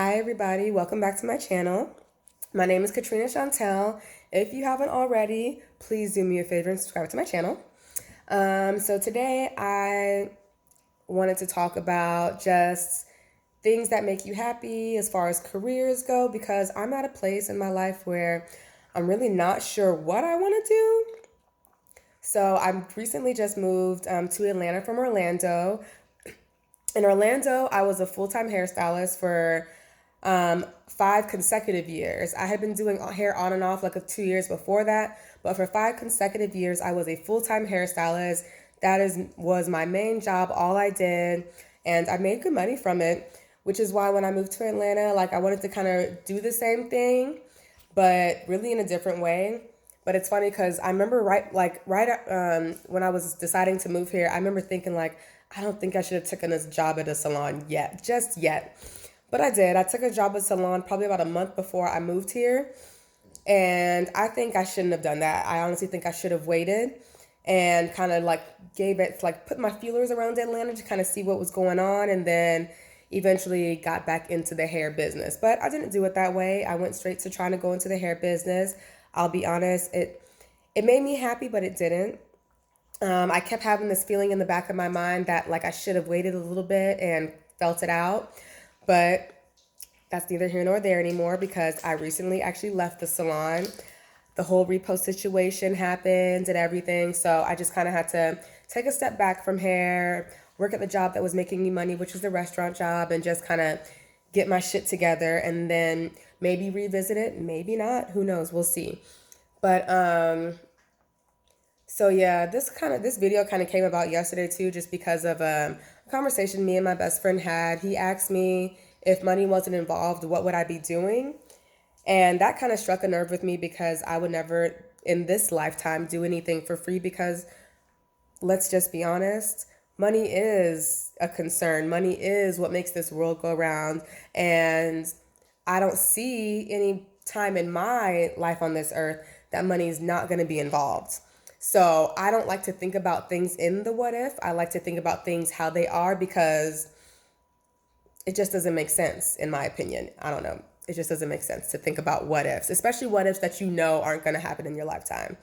Hi everybody, welcome back to my channel. My name is Katrina Chantel. If you haven't already, please do me a favor and subscribe to my channel. So today I wanted to talk about just things that make you happy as far as careers go, because I'm at a place in my life where I'm really not sure what I want to do. So I recently just moved to Atlanta from Orlando. In Orlando, I was a full-time hairstylist for 5 consecutive years. I had been doing hair on and off like 2 years before that, but for 5 consecutive years, I was a full-time hairstylist. Was my main job, all I did, and I made good money from it, which is why when I moved to Atlanta, like I wanted to kind of do the same thing, but really in a different way. But it's funny because I remember when I was deciding to move here, I remember thinking like, I don't think I should have taken this job at a salon yet, just yet. But I did. I took a job at a salon probably about a month before I moved here. And I think I shouldn't have done that. I honestly think I should have waited and kind of like put my feelers around Atlanta to kind of see what was going on, and then eventually got back into the hair business. But I didn't do it that way. I went straight to trying to go into the hair business. I'll be honest, it made me happy, but it didn't. I kept having this feeling in the back of my mind that like I should have waited a little bit and felt it out. But that's neither here nor there anymore because I recently actually left the salon. The whole repost situation happened and everything. So I just kind of had to take a step back from hair, work at the job that was making me money, which was the restaurant job, and just kind of get my shit together and then maybe revisit it, maybe not. Who knows? We'll see. But so yeah, this video kind of came about yesterday too, just because of a conversation me and my best friend had. He asked me if money wasn't involved, what would I be doing? And that kind of struck a nerve with me because I would never in this lifetime do anything for free because let's just be honest, money is a concern. Money is what makes this world go round. And I don't see any time in my life on this earth that money is not going to be involved. So I don't like to think about things in the what if. I like to think about things how they are because it just doesn't make sense, in my opinion. I don't know. It just doesn't make sense to think about what ifs, especially what ifs that you know aren't going to happen in your lifetime.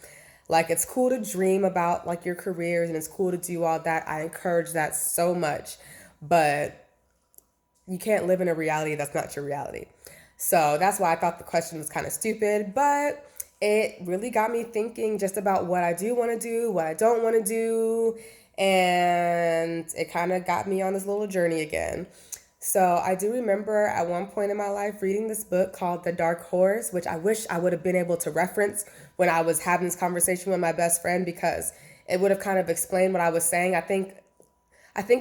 Like, it's cool to dream about like your careers and it's cool to do all that. I encourage that so much, but you can't live in a reality that's not your reality. So that's why I thought the question was kind of stupid, but it really got me thinking just about what I do want to do, what I don't want to do, and it kind of got me on this little journey again. So I do remember at one point in my life reading this book called The Dark Horse, which I wish I would have been able to reference when I was having this conversation with my best friend because it would have kind of explained what I was saying. I think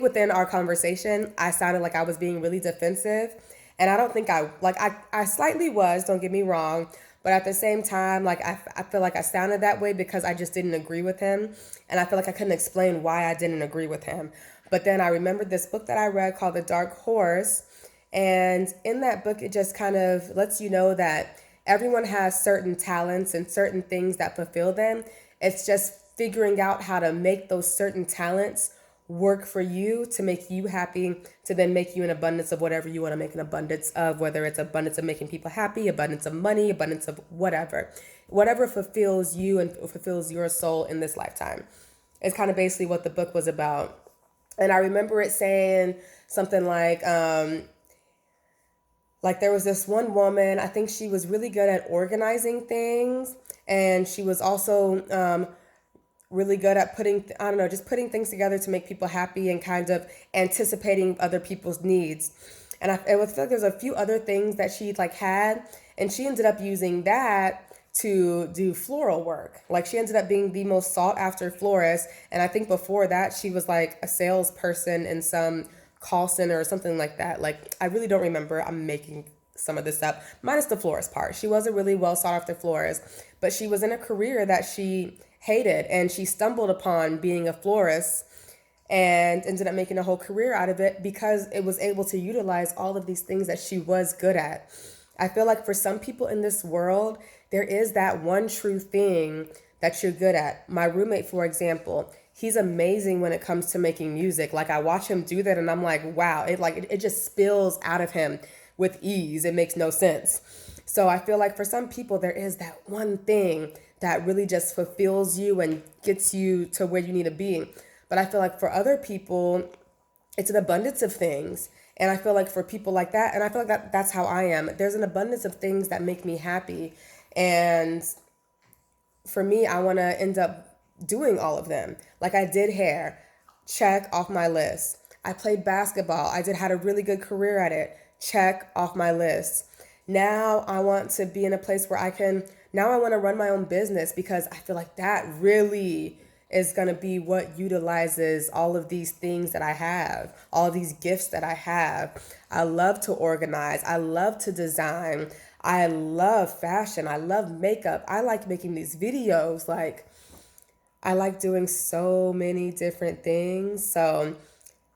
within our conversation, I sounded like I was being really defensive. And I don't think I slightly was, don't get me wrong. But at the same time, like I feel like I sounded that way because I just didn't agree with him. And I feel like I couldn't explain why I didn't agree with him. But then I remembered this book that I read called The Dark Horse. And in that book, it just kind of lets you know that everyone has certain talents and certain things that fulfill them. It's just figuring out how to make those certain talents work for you to make you happy, to then make you an abundance of whatever you want to make an abundance of, whether it's abundance of making people happy, abundance of money, abundance of whatever fulfills you and fulfills your soul in this lifetime. It's kind of basically what the book was about. And I remember it saying something like there was this one woman, I think she was really good at organizing things, and she was also really good at just putting things together to make people happy and kind of anticipating other people's needs. And it was like there's a few other things that she like had, and she ended up using that to do floral work. Like she ended up being the most sought after florist. And I think before that, she was like a salesperson in some call center or something like that. Like I really don't remember. I'm making some of this up, minus the florist part. She was a really well sought after florist, but she was in a career that she hated, and she stumbled upon being a florist and ended up making a whole career out of it because it was able to utilize all of these things that she was good at. I feel like for some people in this world, there is that one true thing that you're good at. My roommate, for example, he's amazing when it comes to making music. Like I watch him do that and I'm like, wow, it just spills out of him with ease. It makes no sense. So I feel like for some people, there is that one thing that really just fulfills you and gets you to where you need to be. But I feel like for other people, it's an abundance of things. And I feel like for people like that, and I feel like that's how I am. There's an abundance of things that make me happy. And for me, I want to end up doing all of them. Like I did hair, check off my list. I played basketball. Had a really good career at it. Check off my list. Now I want to be in a place where now I want to run my own business because I feel like that really is going to be what utilizes all of these things that I have, all of these gifts that I have. I love to organize. I love to design. I love fashion. I love makeup. I like making these videos. Like, I like doing so many different things. So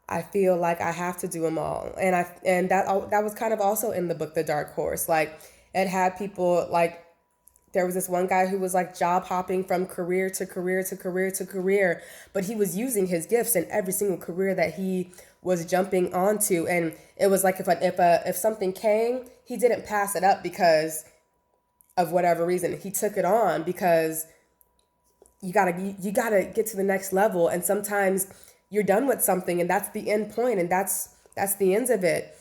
I feel like I have to do them all. And that was kind of also in the book, The Dark Horse. Like, it had people like, there was this one guy who was like job hopping from career to career to career to career, but he was using his gifts in every single career that he was jumping onto. And it was like if something came, he didn't pass it up because of whatever reason. He took it on because you gotta get to the next level. And sometimes you're done with something, and that's the end point, and that's the end of it.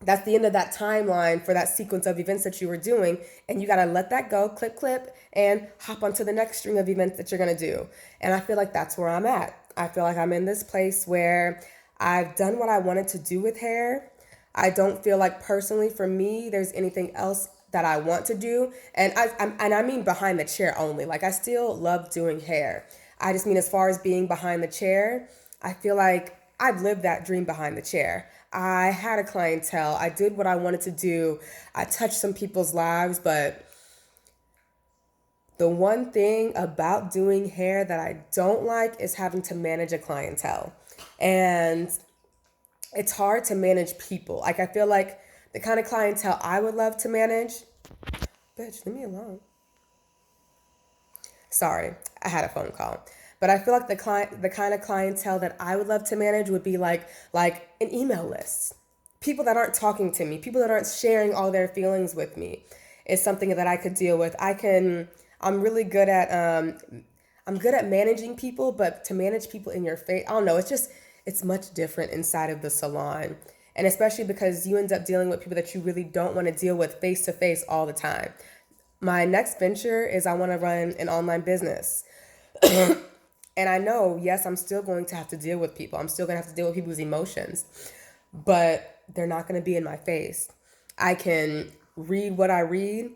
That's the end of that timeline for that sequence of events that you were doing. And you got to let that go, clip, and hop onto the next string of events that you're going to do. And I feel like that's where I'm at. I feel like I'm in this place where I've done what I wanted to do with hair. I don't feel like personally for me, there's anything else that I want to do. And I mean behind the chair only. Like I still love doing hair. I just mean as far as being behind the chair, I feel like I've lived that dream behind the chair. I had a clientele. I did what I wanted to do. I touched some people's lives, but the one thing about doing hair that I don't like is having to manage a clientele. And it's hard to manage people. Like I feel like the kind of clientele I would love to manage, bitch, leave me alone. Sorry, I had a phone call. But I feel like the kind of clientele that I would love to manage would be like an email list. People that aren't talking to me, people that aren't sharing all their feelings with me is something that I could deal with. I'm really good at I'm good at managing people, but to manage people in your face, I don't know, it's much different inside of the salon. And especially because you end up dealing with people that you really don't want to deal with face to face all the time. My next venture is I want to run an online business. And I know, yes, I'm still going to have to deal with people. I'm still going to have to deal with people's emotions, but they're not going to be in my face. I can read what I read,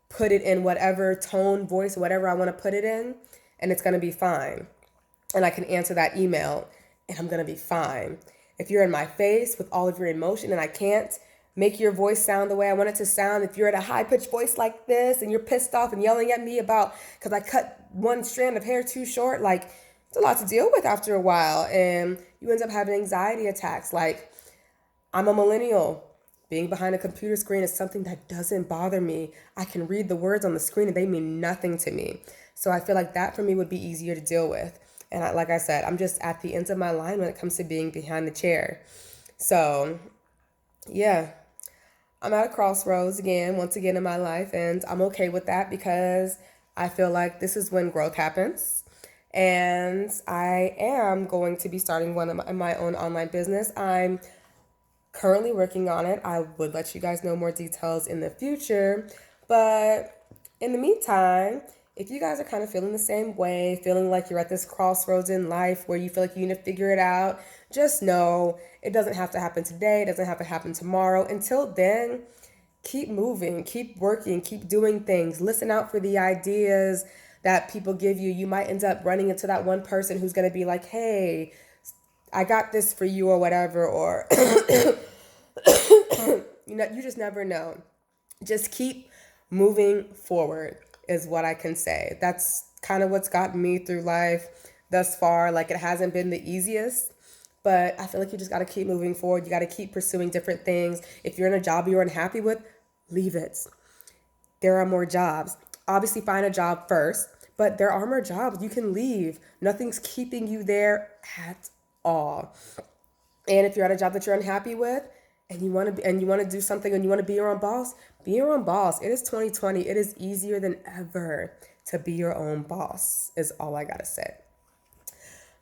put it in whatever tone, voice, whatever I want to put it in, and it's going to be fine. And I can answer that email, and I'm going to be fine. If you're in my face with all of your emotion and I can't make your voice sound the way I want it to sound, if you're at a high-pitched voice like this and you're pissed off and yelling at me about because I cut one strand of hair too short, like it's a lot to deal with after a while. And you end up having anxiety attacks. Like, I'm a millennial. Being behind a computer screen is something that doesn't bother me. I can read the words on the screen and they mean nothing to me. So I feel like that for me would be easier to deal with. And like I said, I'm just at the ends of my line when it comes to being behind the chair. So yeah, I'm at a crossroads once again in my life, and I'm okay with that because I feel like this is when growth happens. And I am going to be starting one of my own online business. I'm currently working on it. I would let you guys know more details in the future. But in the meantime, if you guys are kind of feeling the same way, feeling like you're at this crossroads in life where you feel like you need to figure it out, just know it doesn't have to happen today. It doesn't have to happen tomorrow. Until then, keep moving, keep working, keep doing things. Listen out for the ideas that people give you. You might end up running into that one person who's going to be like, hey, I got this for you or whatever, or, you just never know. Just keep moving forward is what I can say. That's kind of what's gotten me through life thus far. Like, it hasn't been the easiest, but I feel like you just got to keep moving forward. You got to keep pursuing different things. If you're in a job you're unhappy with, leave it. There are more jobs. Obviously, find a job first, but there are more jobs. You can leave. Nothing's keeping you there at all. And if you're at a job that you're unhappy with, and you want to do something and you want to be your own boss, be your own boss. It is 2020. It is easier than ever to be your own boss, is all I gotta say.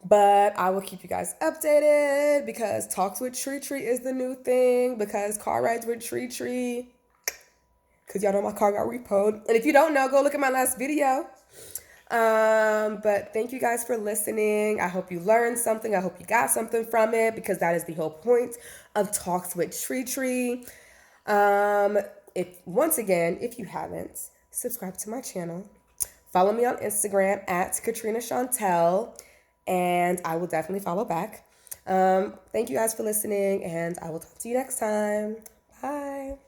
But I will keep you guys updated because talks with Tree Tree is the new thing, because car rides with Tree Tree, because y'all know my car got repoed. And if you don't know, go look at my last video. But thank you guys for listening. I hope you learned something. I hope you got something from it, because that is the whole point of Talks with Tree Tree. If you haven't, subscribe to my channel. Follow me on Instagram at Katrina Chantel, and I will definitely follow back. Thank you guys for listening, and I will talk to you next time.